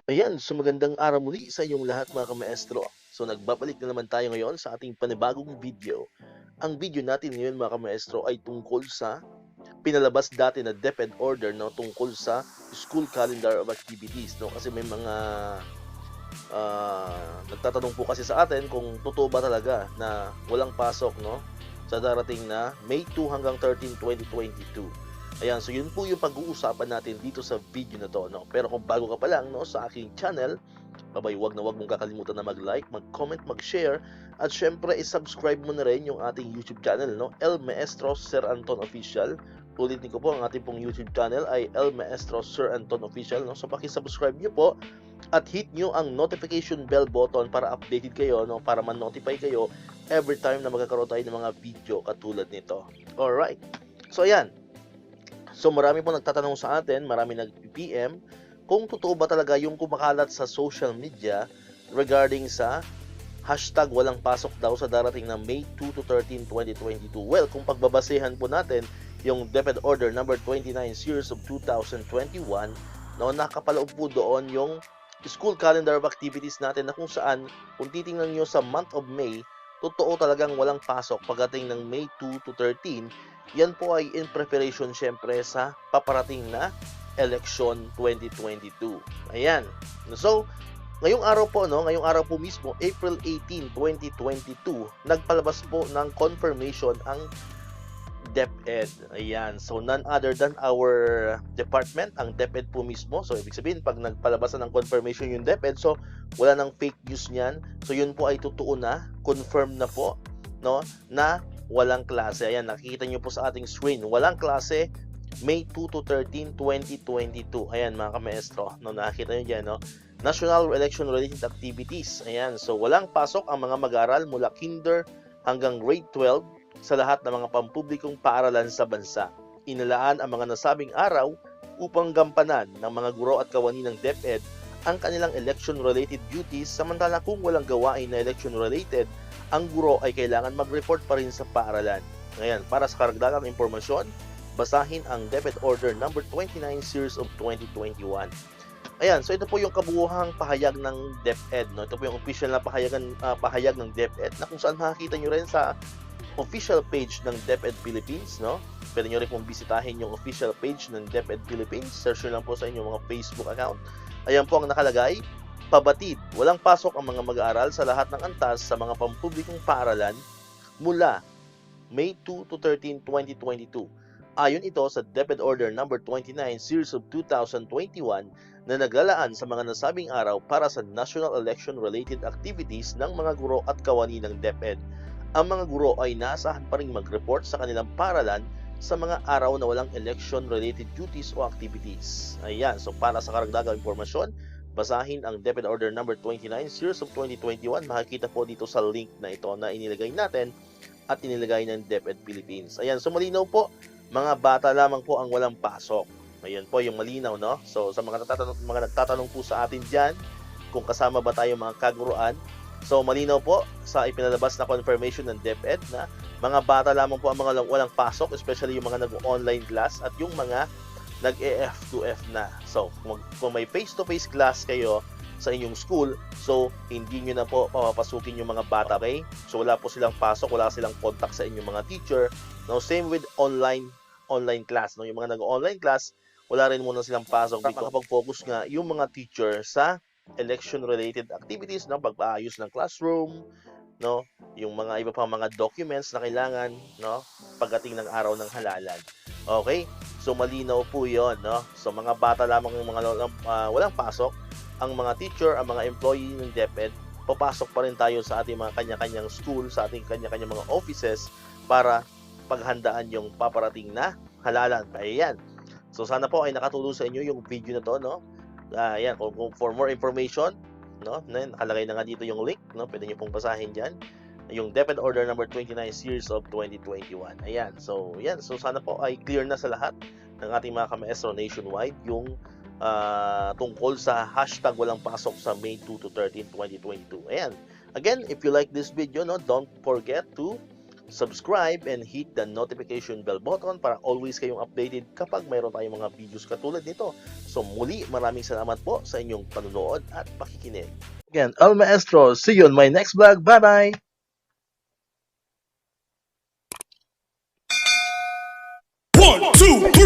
Ayan, so magandang araw muli sa inyong lahat mga kamaestro. So nagbabalik na naman tayo ngayon sa ating panibagong video. Ang video natin ngayon mga kamaestro ay tungkol sa pinalabas dati na DepEd order no, tungkol sa school calendar of activities. No? Kasi may mga nagtatanong po kasi sa atin kung totoo ba talaga na walang pasok no, sa darating na May 2 hanggang 13, 2022. Ayan, so yun po yung pag-uusapan natin dito sa video na to. No? Pero kung bago ka pa lang no, sa aking channel, babay, wag na wag mong kakalimutan na mag-like, mag-comment, mag-share, at syempre i-subscribe mo na rin yung ating YouTube channel, no? El Maestro Sir Anton Official. Ulitin ko po, ang ating pong YouTube channel ay El Maestro Sir Anton Official, no? So paki-subscribe niyo po at hit nyo ang notification bell button para updated kayo, no? Para ma-notify kayo every time na magkakaroon tayo ng mga video katulad nito. Alright. So ayan. So marami po nagtatanong sa atin, marami nag-PM kung totoo ba talaga yung kumakalat sa social media regarding sa hashtag walang pasok daw sa darating na May 2 to 13, 2022. Well, kung pagbabasehan po natin yung DepEd Order number 29 series of 2021, no, nakapaloob po doon yung school calendar of activities natin na kung saan, kung titingnan nyo sa month of May, totoo talagang walang pasok pagdating ng May 2 to 13. Yan po ay in preparation syempre sa paparating na election 2022. Ayan. So, ngayong araw po, no, ngayong araw po mismo, April 18, 2022, nagpalabas po ng confirmation ang DepEd. Ayan. So, none other than our department, ang DepEd po mismo. So, ibig sabihin, pag nagpalabasan ng confirmation yung DepEd, so, wala nang fake news niyan. So, yun po ay totoo na, confirm na po, no, na walang klase. Ayan, nakikita nyo po sa ating screen. Walang klase, May 2 to 13, 2022. Ayan, mga kamaestro. No, nakikita nyo dyan, no? National Election-Related Activities. Ayan, so walang pasok ang mga mag-aaral mula kinder hanggang grade 12 sa lahat ng mga pampublikong paaralan sa bansa. Inalaan ang mga nasabing araw upang gampanan ng mga guro at kawani ng DepEd ang kanilang election-related duties, samantala kung walang gawain na election-related, ang guro ay kailangan mag-report pa rin sa paaralan. Ngayon, para sa karagdagang impormasyon, basahin ang DepEd Order number 29 series of 2021. Ayan, so ito po yung kabuuhang pahayag ng DepEd, no? Ito po yung official na pahayag ng DepEd na kung saan makikita nyo rin sa official page ng DepEd Philippines, no? Pwede nyo rin pong bisitahin yung official page ng DepEd Philippines. Search nyo lang po sa inyong mga Facebook account. Ayan po ang nakalagay, pabatid, walang pasok ang mga mag-aaral sa lahat ng antas sa mga pampublikong paaralan mula May 2 to 13, 2022. Ayon ito sa DepEd Order number 29 series of 2021 na naglalaan sa mga nasabing araw para sa national election-related activities ng mga guro at kawani ng DepEd. Ang mga guro ay naasahan pa rin mag-report sa kanilang paaralan sa mga araw na walang election-related duties o activities. Ayan, so para sa karagdagang impormasyon, basahin ang DepEd Order number 29 series of 2021. Makikita po dito sa link na ito na inilagay natin at inilagay ng DepEd Philippines. Ayan, so malinaw po, mga bata lamang po ang walang pasok. Ayan po yung malinaw, no? So sa mga nagtatanong po sa atin diyan kung kasama ba tayo mga kaguruan, so malinaw po sa ipinalabas na confirmation ng DepEd na mga bata lamang po ang mga walang pasok, especially yung mga nag-online class at yung mga nag-EF2F na. So kung may face-to-face class kayo sa inyong school, so hindi nyo na po papapasukin yung mga bata, okay? So wala po silang pasok, wala silang contact sa inyong mga teacher. No, same with online class, no? Yung mga nag-online class, wala rin muna silang pasok because makapag-focus nga yung mga teacher sa election-related activities, no? Pag-aayos ng classroom, no? Yung mga iba pang mga documents na kailangan, no? Pagdating ng araw ng halalan. Okay? So malinaw po 'yon, no? So mga bata lamang yung mga walang pasok, ang mga teacher, ang mga employee ng DepEd, papasok pa rin tayo sa ating mga kanya-kanyang school, sa ating kanya-kanyang mga offices para paghandaan yung paparating na halalan. Ayan. So sana po ay nakatulong sa inyo yung video na to, no? Ayan, kung for more information, no? Nakalagay na nga dito yung link, no? Pwede niyo pong basahin diyan. Yung DepEd Order number 29 series of 2021. Ayan. So, yan. So sana po ay clear na sa lahat ng ating mga kamaestro nationwide yung tungkol sa hashtag walang pasok sa May 2 to 13, 2022. Ayan. Again, if you like this video, no, don't forget to subscribe and hit the notification bell button para always kayong updated kapag mayroon tayong mga videos katulad nito. So muli, maraming salamat po sa inyong panunood at pakikinig. Again, Al Maestro, see you on my next vlog. Bye-bye! 1, 2,